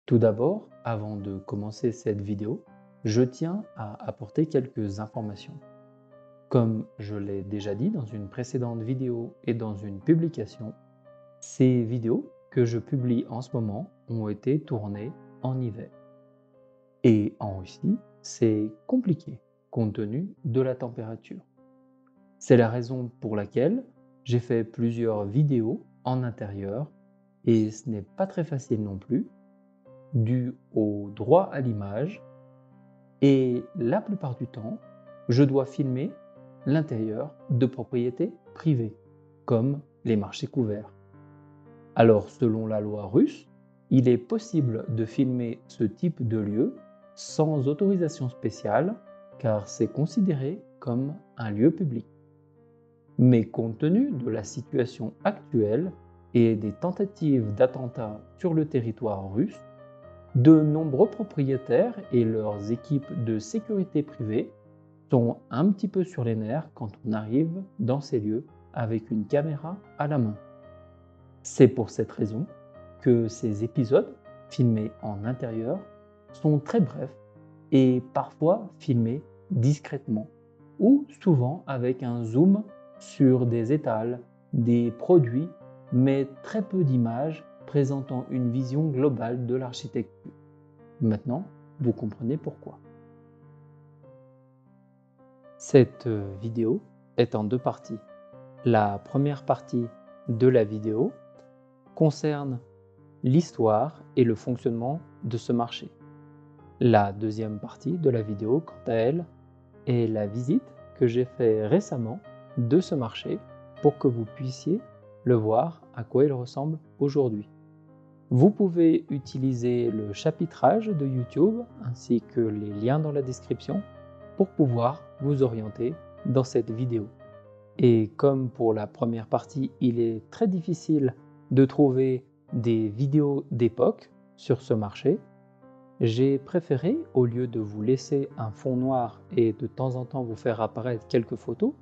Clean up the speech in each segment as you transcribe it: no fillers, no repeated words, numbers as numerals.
Tout d'abord, avant de commencer cette vidéo, je tiens à apporter quelques informations. Comme je l'ai déjà dit dans une précédente vidéo et dans une publication, ces vidéos que je publie en ce moment ont été tournées en hiver. Et en Russie, c'est compliqué compte tenu de la température. C'est la raison pour laquelle j'ai fait plusieurs vidéos en intérieur et ce n'est pas très facile non plus, dû au droit à l'image. Et la plupart du temps, je dois filmer l'intérieur de propriétés privées, comme les marchés couverts. Alors, selon la loi russe, il est possible de filmer ce type de lieu sans autorisation spéciale, car c'est considéré comme un lieu public. Mais compte tenu de la situation actuelle et des tentatives d'attentats sur le territoire russe, de nombreux propriétaires et leurs équipes de sécurité privée sont un petit peu sur les nerfs quand on arrive dans ces lieux avec une caméra à la main. C'est pour cette raison que ces épisodes, filmés en intérieur, sont très brefs et parfois filmés discrètement ou souvent avec un zoom sur des étals, des produits, mais très peu d'images présentant une vision globale de l'architecture. Maintenant, vous comprenez pourquoi. Cette vidéo est en deux parties. La première partie de la vidéo concerne l'histoire et le fonctionnement de ce marché. La deuxième partie de la vidéo, quant à elle, est la visite que j'ai faite récemment de ce marché pour que vous puissiez le voir à quoi il ressemble aujourd'hui. Vous pouvez utiliser le chapitrage de YouTube ainsi que les liens dans la description pour pouvoir vous orienter dans cette vidéo. Et comme pour la première partie, il est très difficile de trouver des vidéos d'époque sur ce marché, j'ai préféré, au lieu de vous laisser un fond noir et de temps en temps vous faire apparaître quelques photos,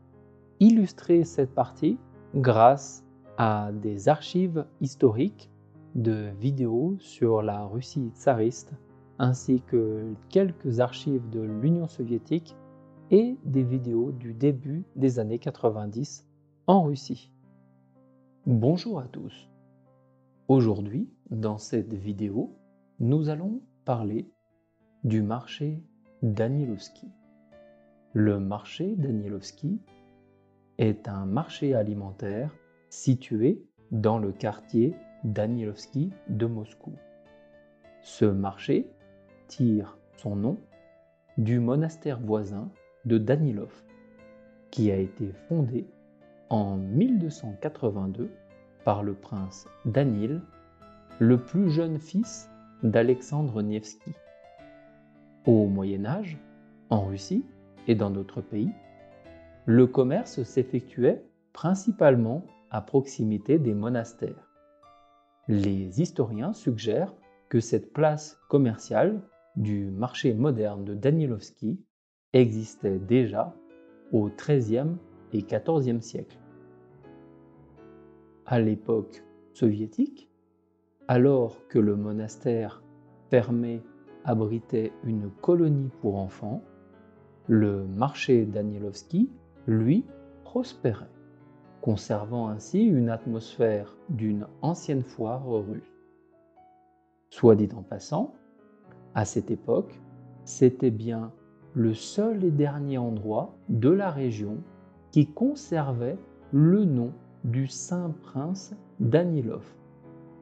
illustrer cette partie grâce à des archives historiques de vidéos sur la Russie tsariste, ainsi que quelques archives de l'Union soviétique et des vidéos du début des années 90 en Russie. Bonjour à tous. Aujourd'hui, dans cette vidéo, nous allons parler du marché Danilovski. Le marché Danilovski est un marché alimentaire situé dans le quartier Danilovski de Moscou. Ce marché tire son nom du monastère voisin de Danilov, qui a été fondé en 1282 par le prince Danil, le plus jeune fils d'Alexandre Nevski. Au Moyen Âge, en Russie et dans d'autres pays, le commerce s'effectuait principalement à proximité des monastères. Les historiens suggèrent que cette place commerciale du marché moderne de Danilovski existait déjà au XIIIe et XIVe siècle. À l'époque soviétique, alors que le monastère fermé abritait une colonie pour enfants, le marché Danilovski, lui, prospérait, conservant ainsi une atmosphère d'une ancienne foire russe. Soit dit en passant, à cette époque, c'était bien le seul et dernier endroit de la région qui conservait le nom du saint prince Danilov.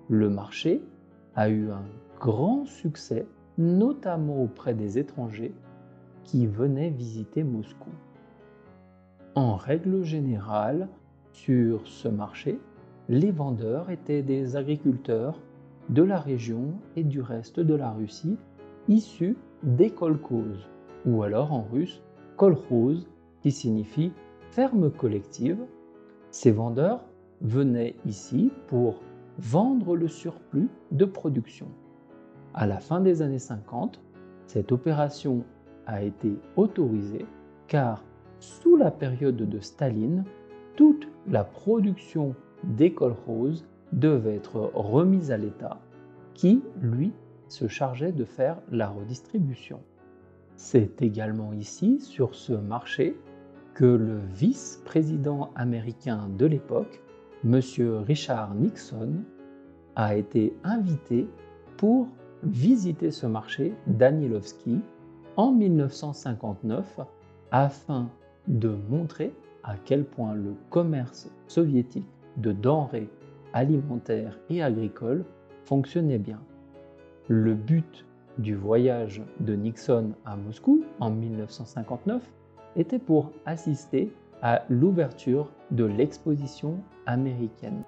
Le marché a eu un grand succès, notamment auprès des étrangers qui venaient visiter Moscou. En règle générale, sur ce marché, les vendeurs étaient des agriculteurs de la région et du reste de la Russie, issus des kolkhozes, ou alors en russe kolkhoz, qui signifie ferme collective. Ces vendeurs venaient ici pour vendre le surplus de production. À la fin des années 50, cette opération a été autorisée car sous la période de Staline, toute la production des kolkhozes devait être remise à l'État qui, lui, se chargeait de faire la redistribution. C'est également ici, sur ce marché, que le vice-président américain de l'époque, M. Richard Nixon, a été invité pour visiter ce marché Danilovski en 1959 afin de montrer à quel point le commerce soviétique de denrées alimentaires et agricoles fonctionnait bien. Le but du voyage de Nixon à Moscou en 1959 était pour assister à l'ouverture de l'exposition américaine.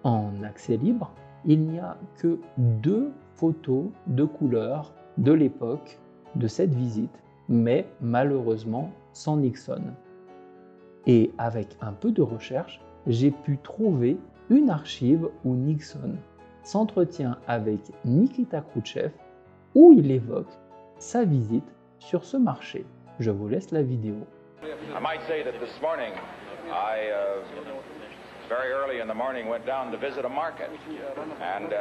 En accès libre, il n'y a que 2 photos de couleur de l'époque de cette visite, mais malheureusement sans Nixon. Et avec un peu de recherche, j'ai pu trouver une archive où Nixon s'entretient avec Nikita Khrouchtchev, où il évoque sa visite sur ce marché. Je vous laisse la vidéo. I might say that this morning, I very early in the morning went down to visit a market, and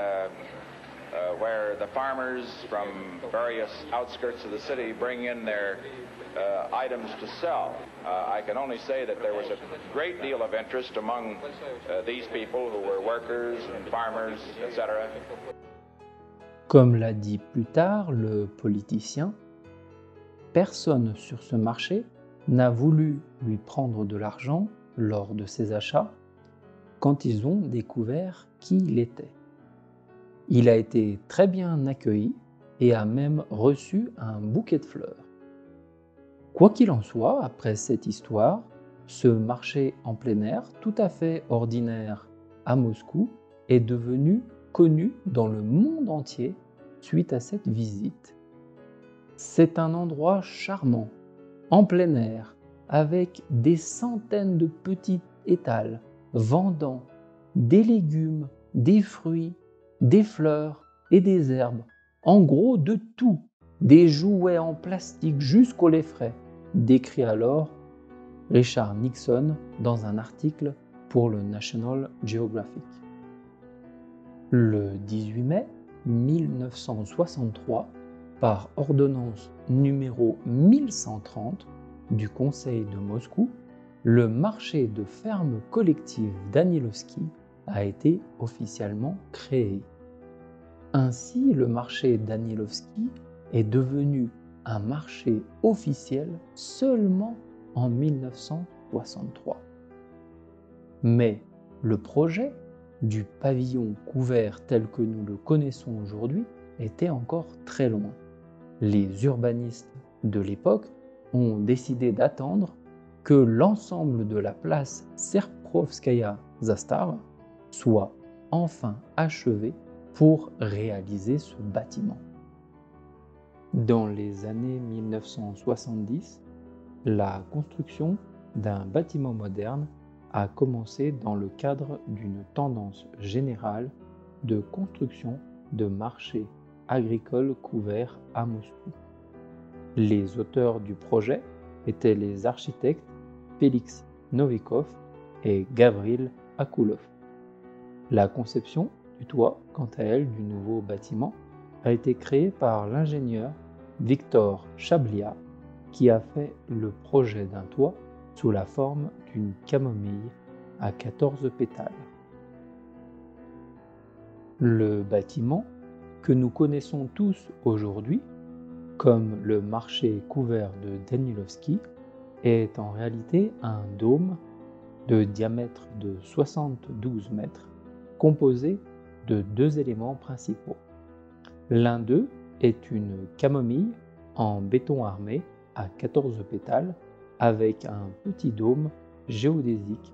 where the farmers from various outskirts of the city bring in their items to sell. I can only say that there was a great deal of interest among these people who were workers and farmers, etc. Comme l'a dit plus tard le politicien, personne sur ce marché n'a voulu lui prendre de l'argent lors de ses achats quand ils ont découvert qui il était. Il a été très bien accueilli et a même reçu un bouquet de fleurs. Quoi qu'il en soit, après cette histoire, ce marché en plein air tout à fait ordinaire à Moscou est devenu connu dans le monde entier suite à cette visite. C'est un endroit charmant, en plein air, avec des centaines de petits étals vendant des légumes, des fruits, des fleurs et des herbes, en gros de tout, des jouets en plastique jusqu'au lait frais, décrit alors Richard Nixon dans un article pour le National Geographic. Le 18 mai 1963, par ordonnance numéro 1130 du Conseil de Moscou, le marché de ferme collective Danilovski a été officiellement créé. Ainsi, le marché Danilovski est devenu un marché officiel seulement en 1963. Mais le projet du pavillon couvert tel que nous le connaissons aujourd'hui était encore très loin. Les urbanistes de l'époque ont décidé d'attendre que l'ensemble de la place Serprovskaya Zastava soit enfin achevé pour réaliser ce bâtiment. Dans les années 1970, la construction d'un bâtiment moderne a commencé dans le cadre d'une tendance générale de construction de marchés agricoles couverts à Moscou. Les auteurs du projet étaient les architectes Félix Novikov et Gavril Akoulov. La conception du toit, quant à elle, du nouveau bâtiment a été créée par l'ingénieur Victor Chablia, qui a fait le projet d'un toit sous la forme d'une camomille à 14 pétales. Le bâtiment, que nous connaissons tous aujourd'hui comme le marché couvert de Danilovski, est en réalité un dôme de diamètre de 72 mètres, composé de 2 éléments principaux. L'un d'eux est une camomille en béton armé à 14 pétales avec un petit dôme géodésique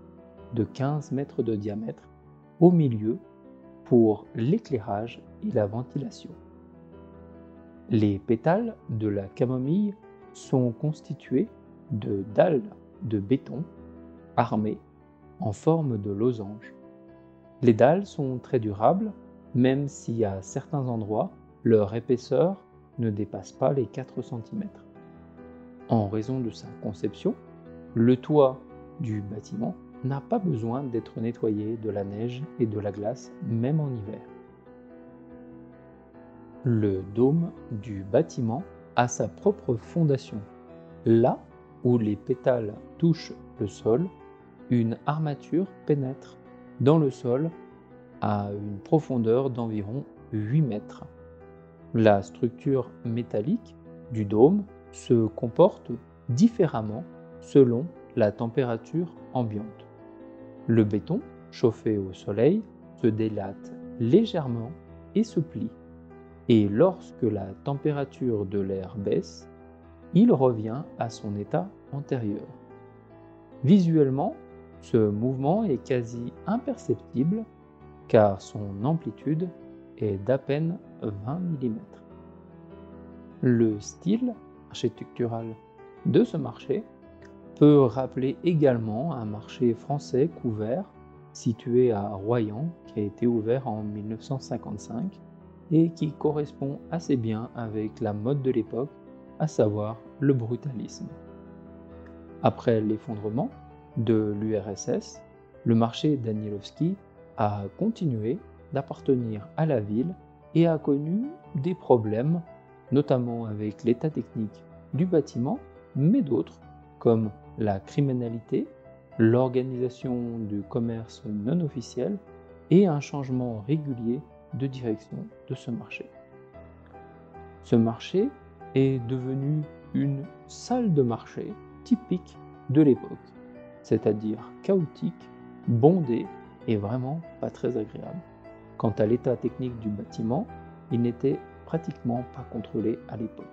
de 15 mètres de diamètre au milieu pour l'éclairage et la ventilation. Les pétales de la camomille sont constitués de dalles de béton armées en forme de losange. Les dalles sont très durables, même si à certains endroits, leur épaisseur ne dépasse pas les 4 cm. En raison de sa conception, le toit du bâtiment n'a pas besoin d'être nettoyé de la neige et de la glace, même en hiver. Le dôme du bâtiment a sa propre fondation. Là où les pétales touchent le sol, une armature pénètre dans le sol à une profondeur d'environ 8 mètres. La structure métallique du dôme se comporte différemment selon la température ambiante. Le béton, chauffé au soleil, se délate légèrement et se plie. Et lorsque la température de l'air baisse, il revient à son état antérieur. Visuellement, ce mouvement est quasi imperceptible car son amplitude est d'à peine 20 mm. Le style architectural de ce marché peut rappeler également un marché français couvert situé à Royan qui a été ouvert en 1955 et qui correspond assez bien avec la mode de l'époque, à savoir le brutalisme. Après l'effondrement de l'URSS, le marché Danielowski a continué d'appartenir à la ville et a connu des problèmes, notamment avec l'état technique du bâtiment, mais d'autres, comme la criminalité, l'organisation du commerce non officiel et un changement régulier de direction de ce marché. Ce marché est devenu une salle de marché typique de l'époque, c'est-à-dire chaotique, bondée et vraiment pas très agréable. Quant à l'état technique du bâtiment, il n'était pratiquement pas contrôlé à l'époque.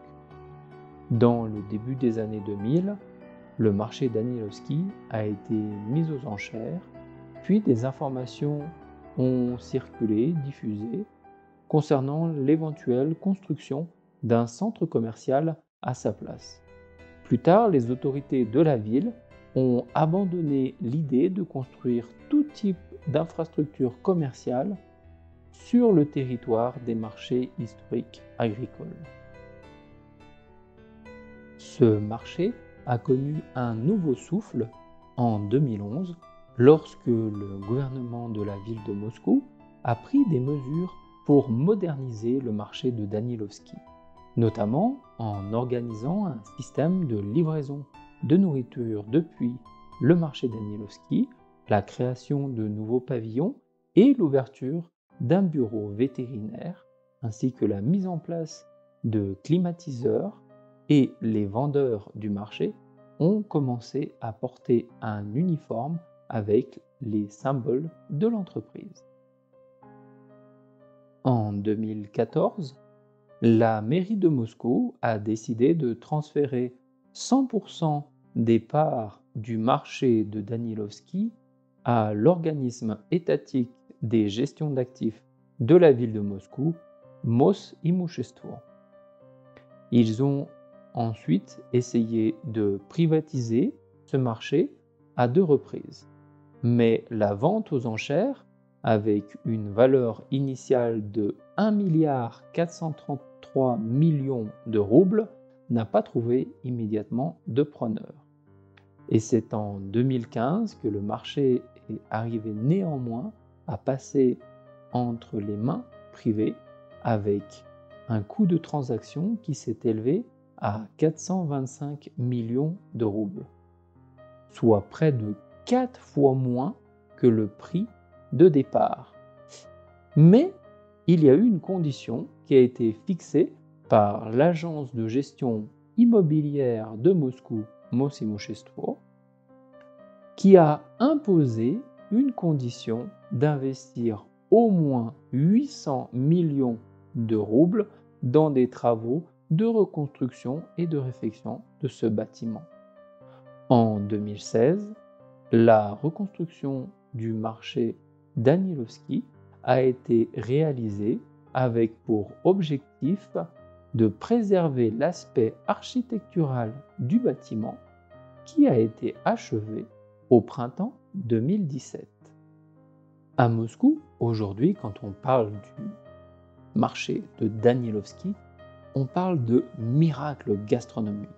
Dans le début des années 2000, le marché Danielowski a été mis aux enchères, puis des informations ont circulé, diffusé, concernant l'éventuelle construction d'un centre commercial à sa place. Plus tard, les autorités de la ville ont abandonné l'idée de construire tout type d'infrastructure commerciale sur le territoire des marchés historiques agricoles. Ce marché a connu un nouveau souffle en 2011 lorsque le gouvernement de la ville de Moscou a pris des mesures pour moderniser le marché de Danilovski, notamment en organisant un système de livraison de nourriture depuis le marché Danilovski, la création de nouveaux pavillons et l'ouverture d'un bureau vétérinaire, ainsi que la mise en place de climatiseurs, et les vendeurs du marché ont commencé à porter un uniforme avec les symboles de l'entreprise. En 2014, la mairie de Moscou a décidé de transférer 100% des parts du marché de Danilovski à l'organisme étatique des gestions d'actifs de la ville de Moscou, Mosimущество. Ils ont ensuite essayé de privatiser ce marché à 2 reprises. Mais la vente aux enchères, avec une valeur initiale de 1,433 milliard de roubles, n'a pas trouvé immédiatement de preneur. Et c'est en 2015 que le marché est arrivé néanmoins à passer entre les mains privées avec un coût de transaction qui s'est élevé à 425 millions de roubles, soit près de 4 fois moins que le prix de départ. Mais il y a eu une condition qui a été fixée par l'agence de gestion immobilière de Moscou, Mosimущество, qui a imposé une condition d'investir au moins 800 millions de roubles dans des travaux de reconstruction et de réfection de ce bâtiment. En 2016, la reconstruction du marché Danilovski a été réalisée avec pour objectif de préserver l'aspect architectural du bâtiment qui a été achevé au printemps 2017. À Moscou, aujourd'hui, quand on parle du marché de Danilovski, on parle de miracle gastronomique,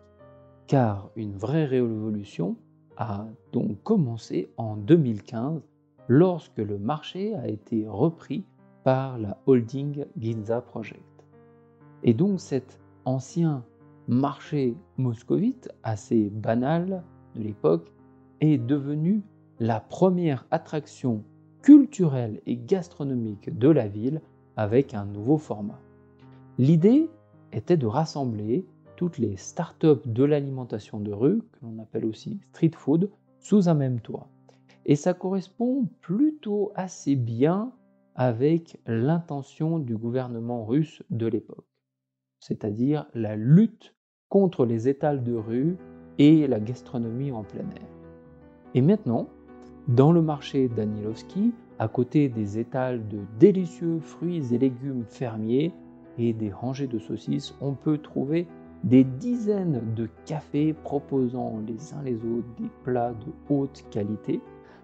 car une vraie révolution a donc commencé en 2015 lorsque le marché a été repris par la holding Ginza Project. Et donc cet ancien marché moscovite, assez banal de l'époque, est devenu la première attraction culturelle et gastronomique de la ville avec un nouveau format. L'idée était de rassembler toutes les startups de l'alimentation de rue, que l'on appelle aussi street food, sous un même toit. Et ça correspond plutôt assez bien avec l'intention du gouvernement russe de l'époque, c'est-à-dire la lutte contre les étals de rue et la gastronomie en plein air. Et maintenant, dans le marché Danilovski, à côté des étals de délicieux fruits et légumes fermiers et des rangées de saucisses, on peut trouver des dizaines de cafés proposant les uns les autres des plats de haute qualité.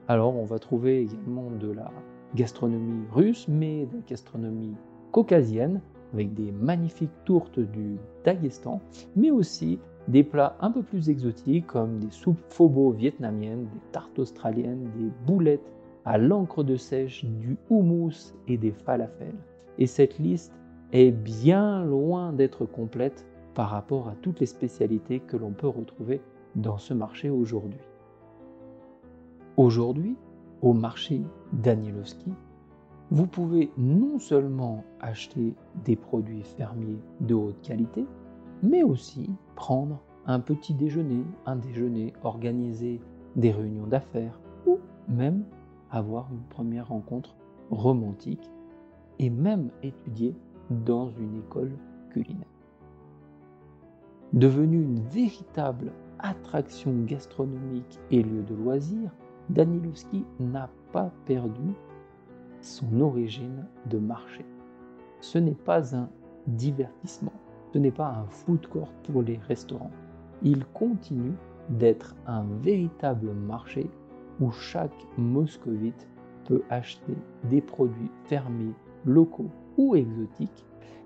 Alors on va trouver également de la gastronomie russe, mais de la gastronomie caucasienne, avec des magnifiques tourtes du Daghestan, mais aussi des plats un peu plus exotiques comme des soupes phobo vietnamiennes, des tartes australiennes, des boulettes à l'encre de sèche, du houmous et des falafels. Et cette liste est bien loin d'être complète par rapport à toutes les spécialités que l'on peut retrouver dans ce marché aujourd'hui. Aujourd'hui, au marché Danilovski, vous pouvez non seulement acheter des produits fermiers de haute qualité, mais aussi prendre un petit déjeuner, un déjeuner, organiser des réunions d'affaires ou même avoir une première rencontre romantique et même étudier dans une école culinaire. Devenu une véritable attraction gastronomique et lieu de loisirs, Danilovski n'a pas perdu son origine de marché. Ce n'est pas un divertissement, ce n'est pas un food court pour les restaurants. Il continue d'être un véritable marché où chaque moscovite peut acheter des produits fermiers, locaux ou exotiques,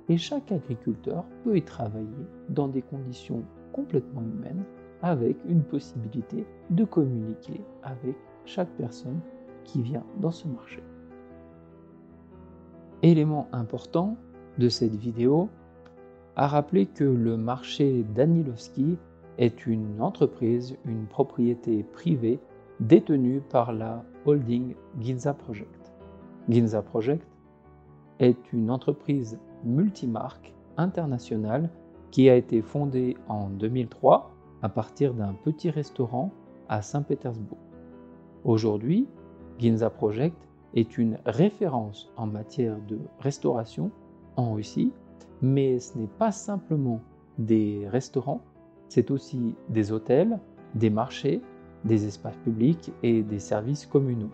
et chaque agriculteur peut y travailler dans des conditions complètement humaines avec une possibilité de communiquer avec chaque personne qui vient dans ce marché. Élément important de cette vidéo, à rappeler que le marché Danilovski est une entreprise, une propriété privée détenue par la holding Ginza Project. Ginza Project est une entreprise multimarque internationale qui a été fondée en 2003 à partir d'un petit restaurant à Saint-Pétersbourg. Aujourd'hui, Ginza Project est une référence en matière de restauration en Russie, mais ce n'est pas simplement des restaurants, c'est aussi des hôtels, des marchés, des espaces publics et des services communaux.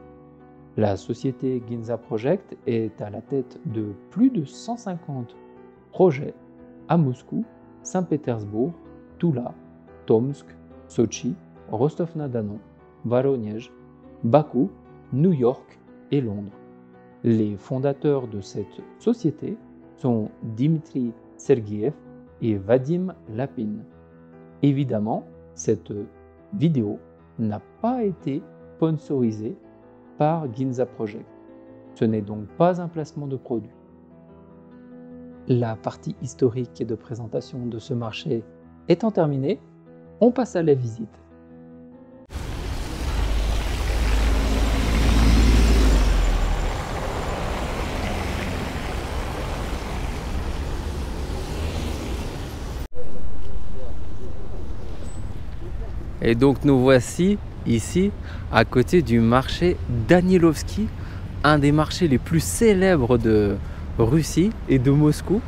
La société Ginza Project est à la tête de plus de 150 projets à Moscou, Saint-Pétersbourg, Toula, Tomsk, Sochi, Rostov-na-Don, Voronezh, Bakou, New York et Londres. Les fondateurs de cette société sont Dmitry Sergeev et Vadim Lapin. Évidemment, cette vidéo n'a pas été sponsorisée par Ginza Project. Ce n'est donc pas un placement de produit. La partie historique et de présentation de ce marché étant terminée, on passe à la visite. Et donc nous voici ici à côté du marché Danilovski, un des marchés les plus célèbres de Russie et de Moscou.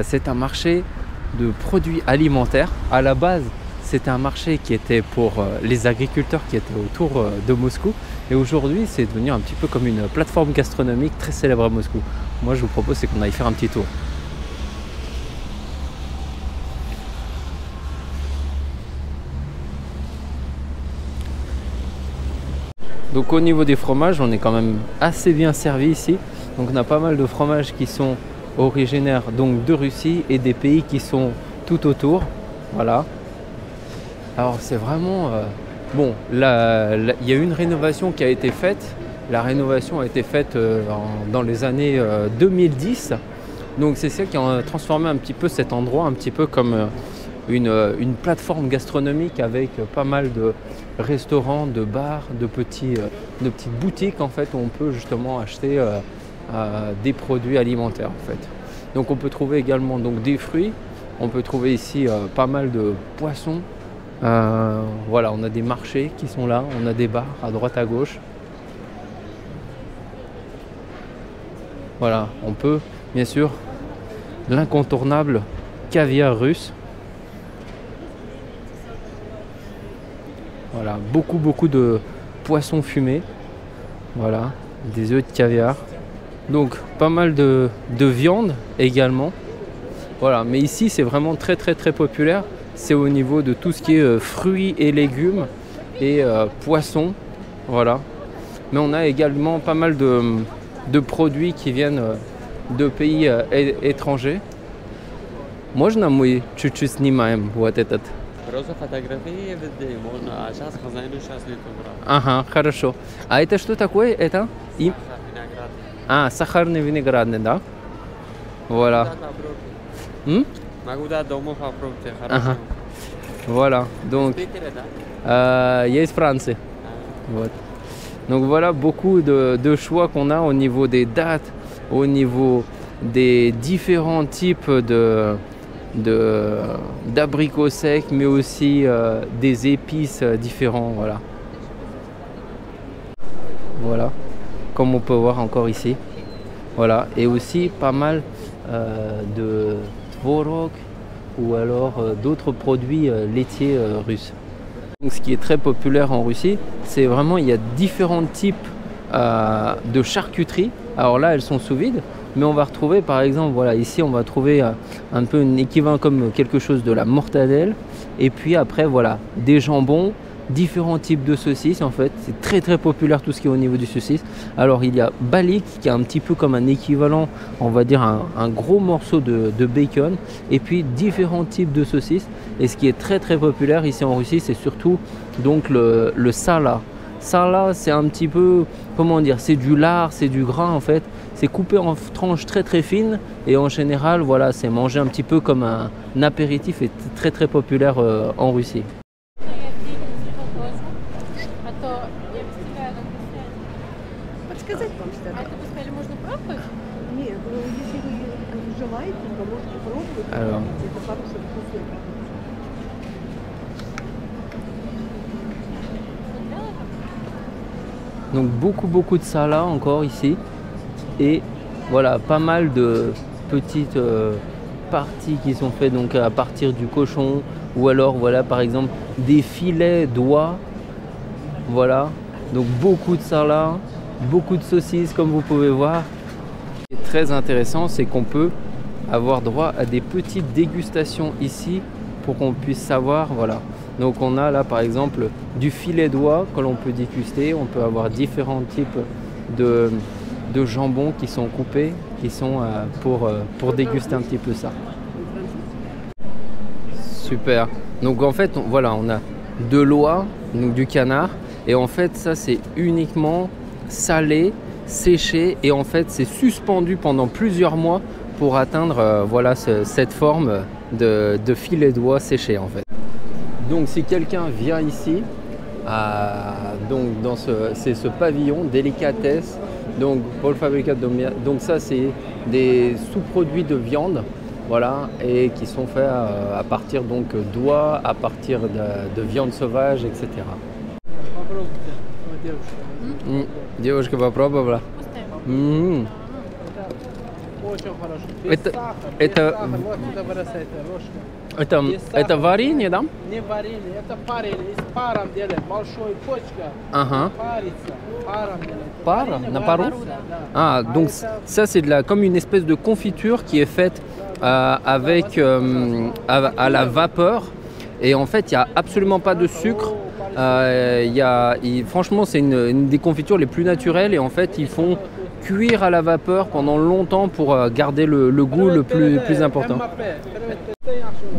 C'est un marché de produits alimentaires. À la base, c'était un marché qui était pour les agriculteurs qui étaient autour de Moscou. Et aujourd'hui, c'est devenu un petit peu comme une plateforme gastronomique très célèbre à Moscou. Moi, je vous propose, c'est qu'on aille faire un petit tour. Donc au niveau des fromages, on est quand même assez bien servi ici. Donc on a pas mal de fromages qui sont originaires donc de Russie et des pays qui sont tout autour. Voilà. Alors c'est vraiment... bon, là, il y a eu une rénovation qui a été faite. La rénovation a été faite dans les années 2010. Donc c'est ça qui a transformé un petit peu cet endroit, un petit peu comme une plateforme gastronomique avec pas mal de restaurants, de bars, de petites boutiques en fait où on peut justement acheter des produits alimentaires en fait. Donc on peut trouver également donc des fruits, on peut trouver ici pas mal de poissons. Voilà, on a des marchés qui sont là, on a des bars à droite à gauche. Voilà, on peut bien sûr l'incontournable caviar russe. Voilà, beaucoup de poissons fumés. Voilà, des œufs de caviar. Donc pas mal de viande également. Voilà, mais ici c'est vraiment très populaire. C'est au niveau de tout ce qui est fruits et légumes et poissons. Voilà. Mais on a également pas mal de produits qui viennent de pays étrangers. Можно мы чуть-чуть снимаем вот этот? Просто фотографии видео можно, а сейчас хозяину сейчас не убрал. Ага, хорошо. А это что такое? Это? Виноград. А, сахарный виноградный, да? Voilà. Могу дать дома попробуйте, Ага. хорошо. Voilà. Donc, Питере, да? я из Франции. Вот. Donc voilà beaucoup de choix qu'on a au niveau des dates, au niveau des différents types d'abricots secs, mais aussi des épices différents. Voilà. Voilà, comme on peut voir encore ici. Voilà, et aussi pas mal de tvorog ou alors d'autres produits laitiers russes. Donc, ce qui est très populaire en Russie, c'est vraiment il y a différents types de charcuterie. Alors là, elles sont sous vide, mais on va retrouver par exemple, voilà, ici on va trouver un peu un équivalent comme quelque chose de la mortadelle. Et puis après, voilà, des jambons, différents types de saucisses en fait. C'est très populaire tout ce qui est au niveau du saucisse. Alors il y a balik qui est un petit peu comme un équivalent, on va dire un gros morceau de bacon. Et puis différents types de saucisses. Et ce qui est très populaire ici en Russie, c'est surtout donc le sala. Sala, c'est un petit peu, comment dire, c'est du lard, c'est du gras en fait. C'est coupé en tranches très fines et en général, voilà, c'est mangé un petit peu comme un apéritif et très populaire en Russie. Подсказать вам что-то? А это вы сказали, можно пробовать? Нет, ну, если вы желаете, то можете пробовать. Alors. Это хорошая вкусная. Donc beaucoup de salades encore ici et voilà pas mal de petites parties qui sont faites donc à partir du cochon ou alors voilà par exemple des filets d'oie, voilà, donc beaucoup de salades, beaucoup de saucisses comme vous pouvez voir. Ce qui est très intéressant, c'est qu'on peut avoir droit à des petites dégustations ici pour qu'on puisse savoir, voilà. Donc on a là par exemple du filet d'oie que l'on peut déguster, on peut avoir différents types de jambons qui sont coupés, qui sont pour déguster un petit peu ça. Super. Donc en fait, voilà, on a de l'oie, donc du canard, et en fait ça c'est uniquement salé, séché, et en fait c'est suspendu pendant plusieurs mois pour atteindre voilà cette forme de filet d'oie séché en fait. Donc si quelqu'un vient ici, donc dans ce pavillon délicatesse, donc pour le fabricat de donc ça c'est des sous-produits de viande, voilà, et qui sont faits à partir donc d'oie, à partir de viande sauvage, etc. Девушка попробовала. Очень хорошо. Без сахара, без это- сахара. Вот это бросайте, ложка. Это варенье, да? Не варили, это парили. С паром делают. Большой почка. Ага. Парится. Паром делают. Par, Варили, на пару? варится, да. Ah, donc ça c'est comme une espèce de confiture qui est faite avec à la vapeur et en fait il n'y a absolument pas de sucre. Franchement c'est une des confitures les plus naturelles et en fait ils font cuire à la vapeur pendant longtemps pour garder le goût le plus important.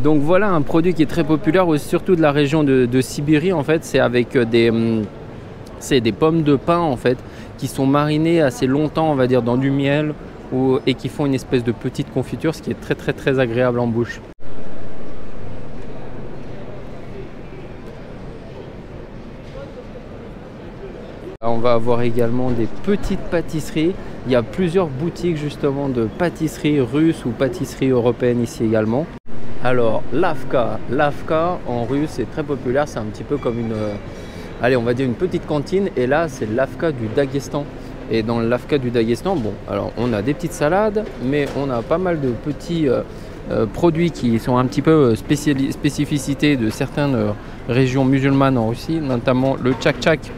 Donc voilà un produit qui est très populaire surtout de la région de Sibérie en fait, c'est avec des pommes de pin en fait qui sont marinées assez longtemps on va dire dans du miel et qui font une espèce de petite confiture, ce qui est très agréable en bouche. On va avoir également des petites pâtisseries. Il y a plusieurs boutiques justement de pâtisseries russes ou pâtisseries européennes ici également. Alors l'Avka en russe c'est très populaire, c'est un petit peu comme une, allez on va dire une petite cantine, et là c'est l'Avka du Daghestan. Et dans l'Avka du Daghestan, bon alors on a des petites salades, mais on a pas mal de petits produits qui sont un petit peu spécificités de certaines régions musulmanes en Russie, notamment le tchak-tchak.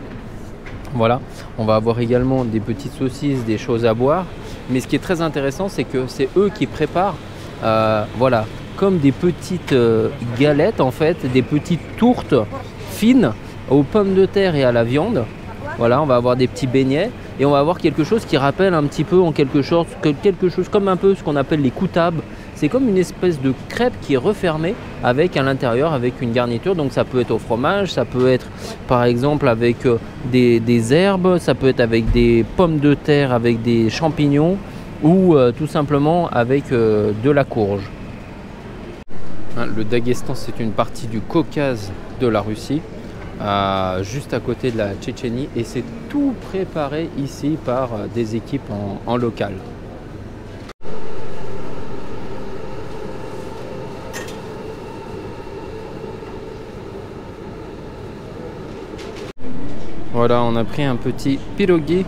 Voilà, on va avoir également des petites saucisses, des choses à boire. Mais ce qui est très intéressant, c'est que c'est eux qui préparent, voilà, comme des petites galettes en fait, des petites tourtes fines aux pommes de terre et à la viande. Voilà, on va avoir des petits beignets et on va avoir quelque chose qui rappelle un petit peu en quelque chose comme un peu ce qu'on appelle les koutabs. C'est comme une espèce de crêpe qui est refermée avec à l'intérieur avec une garniture. Donc ça peut être au fromage, ça peut être par exemple avec des herbes, ça peut être avec des pommes de terre, avec des champignons ou tout simplement avec de la courge. Le Daghestan, c'est une partie du Caucase de la Russie, juste à côté de la Tchétchénie, et c'est tout préparé ici par des équipes en local. Voilà, on a pris un petit pirogi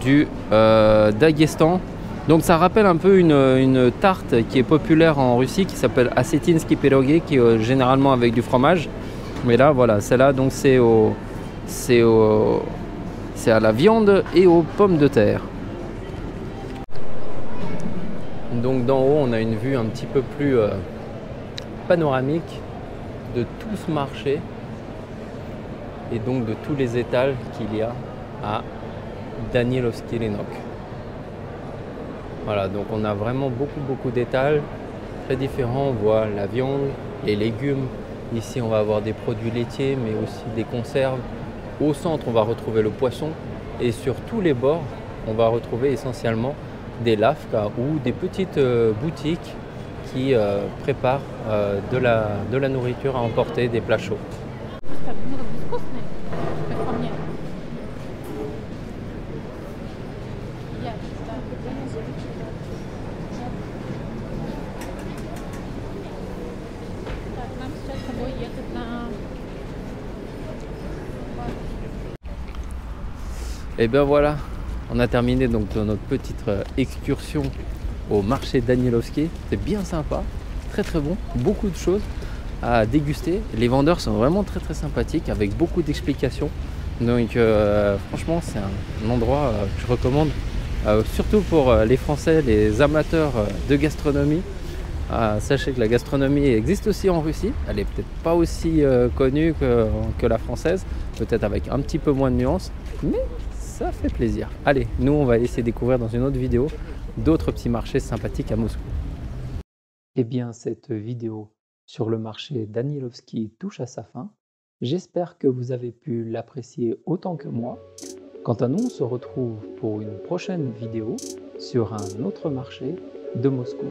du Daghestan. Donc ça rappelle un peu une tarte qui est populaire en Russie qui s'appelle Assetinsky pirogi, qui est généralement avec du fromage. Mais là, voilà, celle-là, donc c'est à la viande et aux pommes de terre. Donc d'en haut, on a une vue un petit peu plus panoramique de tout ce marché et donc de tous les étals qu'il y a à Danilovski Rynok. Voilà, donc on a vraiment beaucoup d'étals très différents. On voit la viande, les légumes. Ici, on va avoir des produits laitiers, mais aussi des conserves. Au centre, on va retrouver le poisson. Et sur tous les bords, on va retrouver essentiellement des lavkas ou des petites boutiques qui préparent de la nourriture à emporter, des plats chauds. Et bien voilà, on a terminé donc notre petite excursion au marché Danilovski. C'est bien sympa, très bon, beaucoup de choses à déguster. Les vendeurs sont vraiment très sympathiques avec beaucoup d'explications. Donc franchement c'est un endroit que je recommande, surtout pour les Français, les amateurs de gastronomie. Sachez que la gastronomie existe aussi en Russie. Elle n'est peut-être pas aussi connue que la française, peut-être avec un petit peu moins de nuances, mais ça fait plaisir. Allez, nous on va essayer de découvrir dans une autre vidéo d'autres petits marchés sympathiques à Moscou. Eh bien, cette vidéo sur le marché Danilovski touche à sa fin. J'espère que vous avez pu l'apprécier autant que moi. Quant à nous, on se retrouve pour une prochaine vidéo sur un autre marché de Moscou.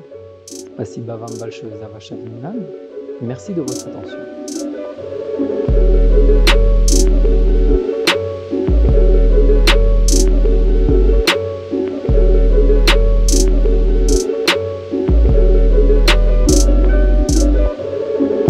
Spasiba vam большое за ваше внимание. Merci de votre attention.